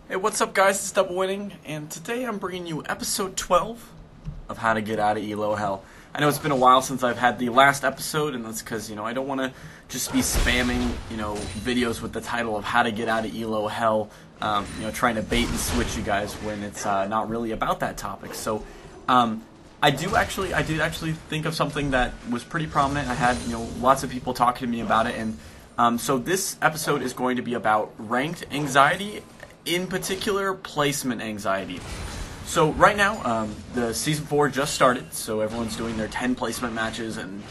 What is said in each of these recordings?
Hey, what's up guys, it's DoubleWinning, and today I'm bringing you episode 12 of How to Get Out of ELO Hell. I know it's been a while since I've had the last episode, and that's because, I don't want to just be spamming, videos with the title of How to Get Out of ELO Hell, trying to bait and switch you guys when it's not really about that topic. So, I did actually think of something that was pretty prominent. I had, lots of people talking to me about it, and so this episode is going to be about ranked anxiety, in particular placement anxiety. So right now, the season 4 just started, so everyone's doing their 10 placement matches, and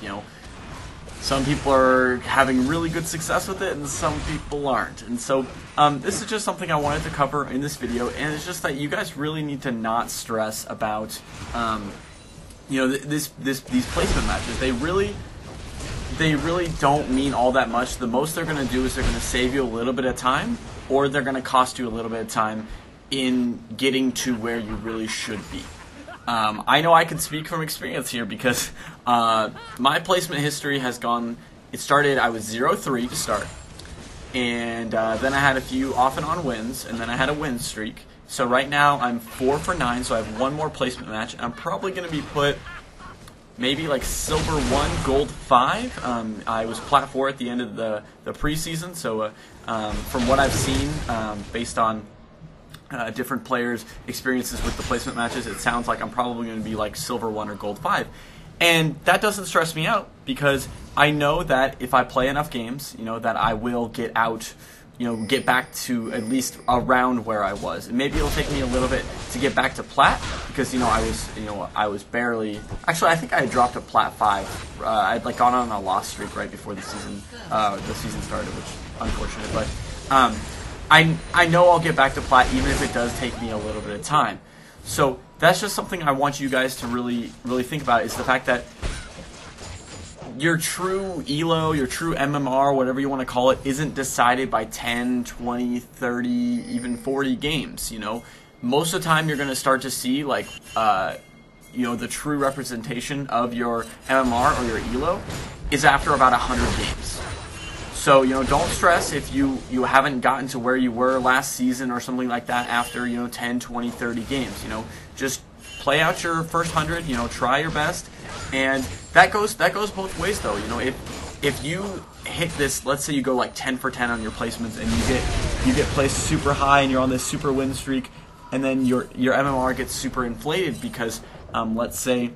some people are having really good success with it, and some people aren't. And so this is just something I wanted to cover in this video, and it's just that you guys really need to not stress about these placement matches. They really don't mean all that much. The most they're going to do is they're going to save you a little bit of time, or they're going to cost you a little bit of time in getting to where you really should be. I know I can speak from experience here because my placement history has gone, it started, I was 0-3 to start, and then I had a few off and on wins, and then I had a win streak. So right now I'm 4 for 9, so I have one more placement match, and I'm probably going to be put maybe like silver 1, gold 5. I was plat 4 at the end of the preseason, so from what I've seen, based on different players' experiences with the placement matches, it sounds like I'm probably going to be like silver 1 or gold 5. And that doesn't stress me out because I know that if I play enough games, that I will get out, get back to at least around where I was. And maybe it'll take me a little bit to get back to plat because I was barely, actually I think I had dropped to plat 5. I'd like gone on a loss streak right before the season started, which unfortunate, but I know I'll get back to plat even if it does take me a little bit of time. So that's just something I want you guys to really think about, is the fact that your true ELO, your true MMR, whatever you want to call it, isn't decided by 10, 20, 30, even 40 games, Most of the time you're going to start to see, like, the true representation of your MMR or your ELO is after about 100 games. So, don't stress if you haven't gotten to where you were last season or something like that after, 10, 20, 30 games, Just play out your first 100, try your best. And that goes both ways, though. If you hit this, let's say you go like 10 for 10 on your placements, and you get placed super high, and you're on this super win streak, and then your MMR gets super inflated because, let's say,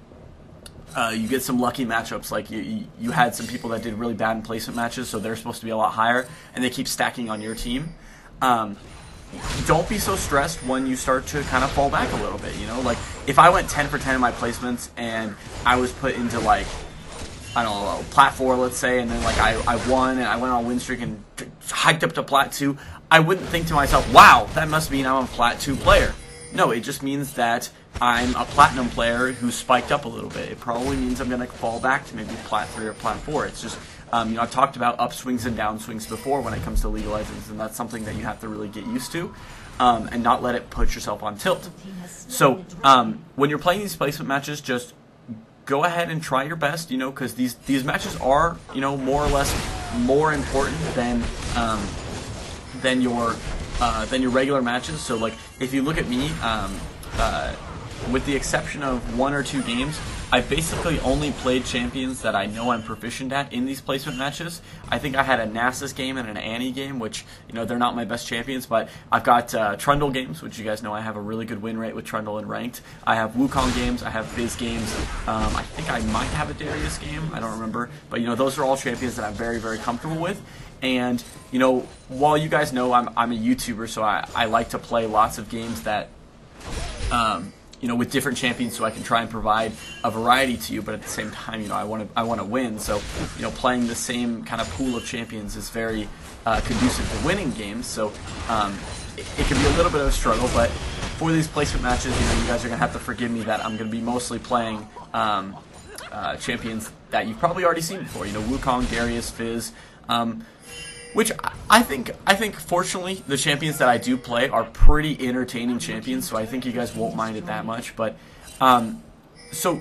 you get some lucky matchups, like you had some people that did really bad in placement matches, so they're supposed to be a lot higher, and they keep stacking on your team. Don't be so stressed when you start to kind of fall back a little bit, Like, if I went 10 for 10 in my placements and I was put into, like, I don't know, plat 4, let's say, and then, like, I won and I went on a win streak and hiked up to plat 2, I wouldn't think to myself, wow, that must mean I'm a plat 2 player. No, it just means that I'm a platinum player who spiked up a little bit. It probably means I'm going to fall back to maybe plat 3 or plat 4. It's just, I've talked about upswings and downswings before when it comes to League of Legends, and that's something that you have to really get used to, and not let it put yourself on tilt. So when you're playing these placement matches, just go ahead and try your best, because these matches are, more or less more important than your regular matches. So, like, if you look at me, with the exception of 1 or 2 games, I've basically only played champions that I know I'm proficient at in these placement matches. I think I had a Nasus game and an Annie game, which, they're not my best champions, but I've got Trundle games, which you guys know I have a really good win rate with Trundle and Ranked. I have Wukong games, I have Fizz games, I think I might have a Darius game, I don't remember, but, those are all champions that I'm very, very comfortable with. And, while you guys know I'm a YouTuber, so I like to play lots of games that, with different champions, so I can try and provide a variety to you, but at the same time, I want to win. So, playing the same kind of pool of champions is very conducive to winning games. So, it can be a little bit of a struggle, but for these placement matches, you guys are going to have to forgive me that I'm going to be mostly playing champions that you've probably already seen before. Wukong, Darius, Fizz, which I think fortunately the champions that I do play are pretty entertaining champions, so I think you guys won't mind it that much. But so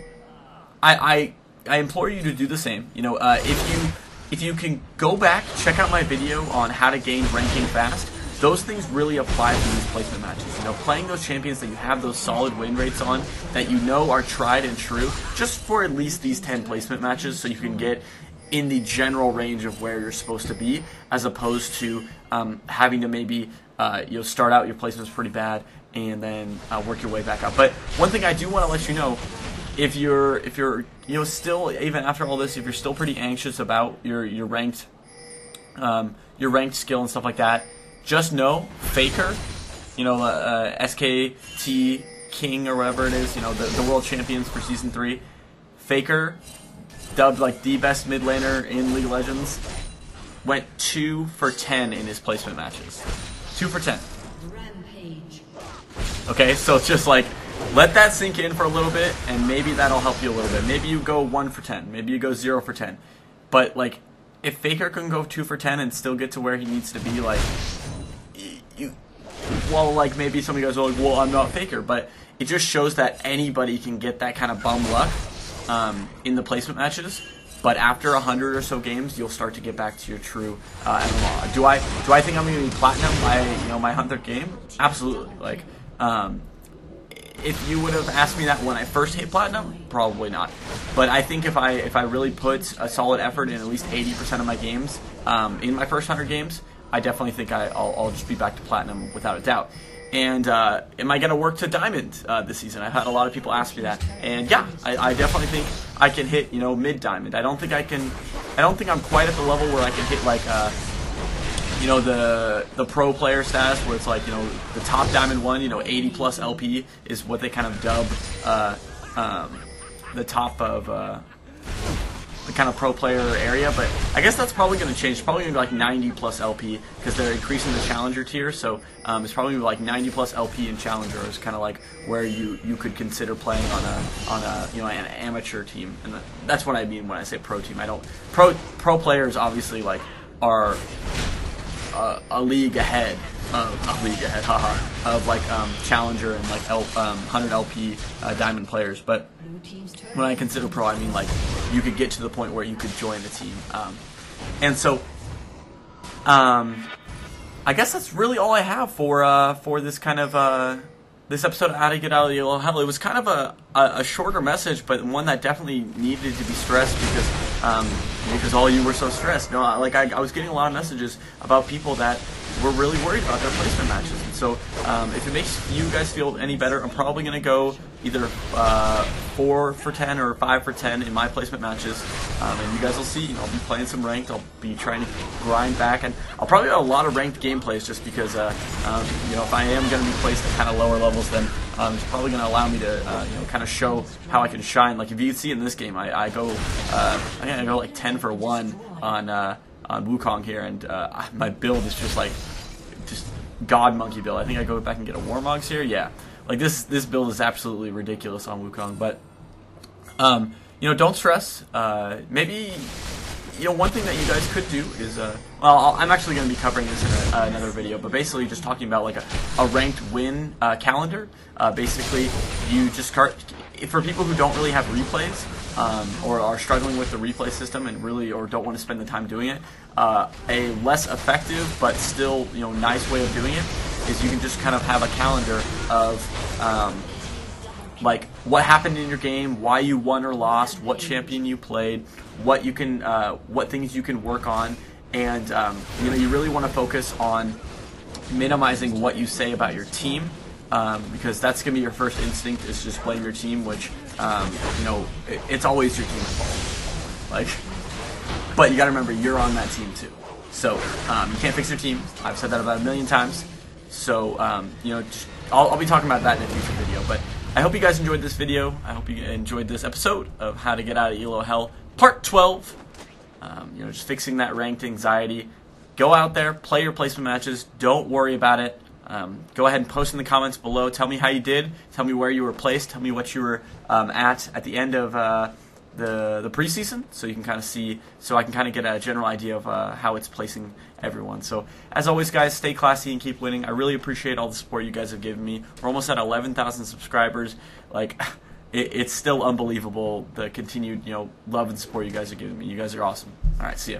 I implore you to do the same. If you can go back, check out my video on how to gain ranking fast. those things really apply to these placement matches. You know, playing those champions that you have those solid win rates on, that you know are tried and true, just for at least these 10 placement matches, so you can get in the general range of where you're supposed to be, as opposed to having to maybe start out your placements pretty bad and then work your way back up. But one thing I do want to let you know, if you're still, even after all this, if you're still pretty anxious about your ranked skill and stuff like that, just know Faker, SKT King or whatever it is, the world champions for season 3, Faker, dubbed like the best mid laner in League of Legends, went 2 for 10 in his placement matches. 2 for 10. Rampage. Okay, so it's just like, let that sink in for a little bit, and maybe that'll help you a little bit. Maybe you go 1 for 10. Maybe you go 0 for 10. But, like, if Faker can go 2 for 10 and still get to where he needs to be, like, maybe some of you guys are like, well, I'm not Faker. But it just shows that anybody can get that kind of bum luck in the placement matches. But after 100 or so games, you'll start to get back to your true MMR. Do I think I'm going to be platinum by my 100th game? Absolutely. Like, if you would have asked me that when I first hit platinum, probably not. But I think if I really put a solid effort in at least 80% of my games in my first 100 games, I definitely think I'll just be back to platinum without a doubt. And am I going to work to diamond this season? I've had a lot of people ask me that, and yeah, I definitely think I can hit mid diamond. I don't think I'm quite at the level where I can hit like the pro player status, where it's like the top diamond one, 80 plus LP is what they kind of dub the top of the kind of pro player area. But I guess that's probably going to change. It's probably going to be like 90 plus LP, because they're increasing the challenger tier. So it's probably going to be like 90 plus LP in challenger is kind of like where you could consider playing on an amateur team. And that's what I mean when I say pro team. I don't pro players obviously like are a league ahead of like challenger and like 100 LP diamond players. But when I consider pro, I mean like you could get to the point where you could join the team. And so I guess that's really all I have for this kind of this episode of How to Get Out of the ELO Hell. It was kind of a shorter message, but one that definitely needed to be stressed because all you were so stressed. Like I was getting a lot of messages about people that were really worried about their placement matches. And so if it makes you guys feel any better, I'm probably going to go either 4 for 10 or 5 for 10 in my placement matches. And you guys will see, I'll be playing some ranked. I'll be trying to grind back, and I'll probably have a lot of ranked gameplays just because, if I am going to be placed at kind of lower levels, then it's probably going to allow me to, kind of show how I can shine. Like if you can see in this game, I go like 10 for 1 on Wukong here, and my build is just god monkey build. I think I go back and get a Warmogs here. Yeah, like this build is absolutely ridiculous on Wukong. But don't stress. Maybe one thing that you guys could do is I'm actually going to be covering this in another video, but basically just talking about like a ranked win calendar. Basically, you just start, for people who don't really have replays, or are struggling with the replay system and or don't want to spend the time doing it, a less effective but still nice way of doing it is you can just kind of have a calendar of like what happened in your game, why you won or lost, what champion you played, what things you can work on, and you really want to focus on minimizing what you say about your team. Because that's going to be your first instinct, is just blame your team, which, it's always your team's fault. But you got to remember, you're on that team too. So, you can't fix your team. I've said that about 1,000,000 times. So, I'll be talking about that in a future video. But I hope you guys enjoyed this video. I hope you enjoyed this episode of How to Get Out of ELO Hell, Part 12. Just fixing that ranked anxiety. Go out there, play your placement matches. Don't worry about it. Go ahead and post in the comments below. Tell me how you did. Tell me where you were placed. Tell me what you were at the end of the preseason, so you can kind of see, so I can kind of get a general idea of how it's placing everyone. So as always, guys, stay classy and keep winning. I really appreciate all the support you guys have given me. We're almost at 11,000 subscribers. Like, it's still unbelievable, the continued love and support you guys are giving me. You guys are awesome. All right, see ya.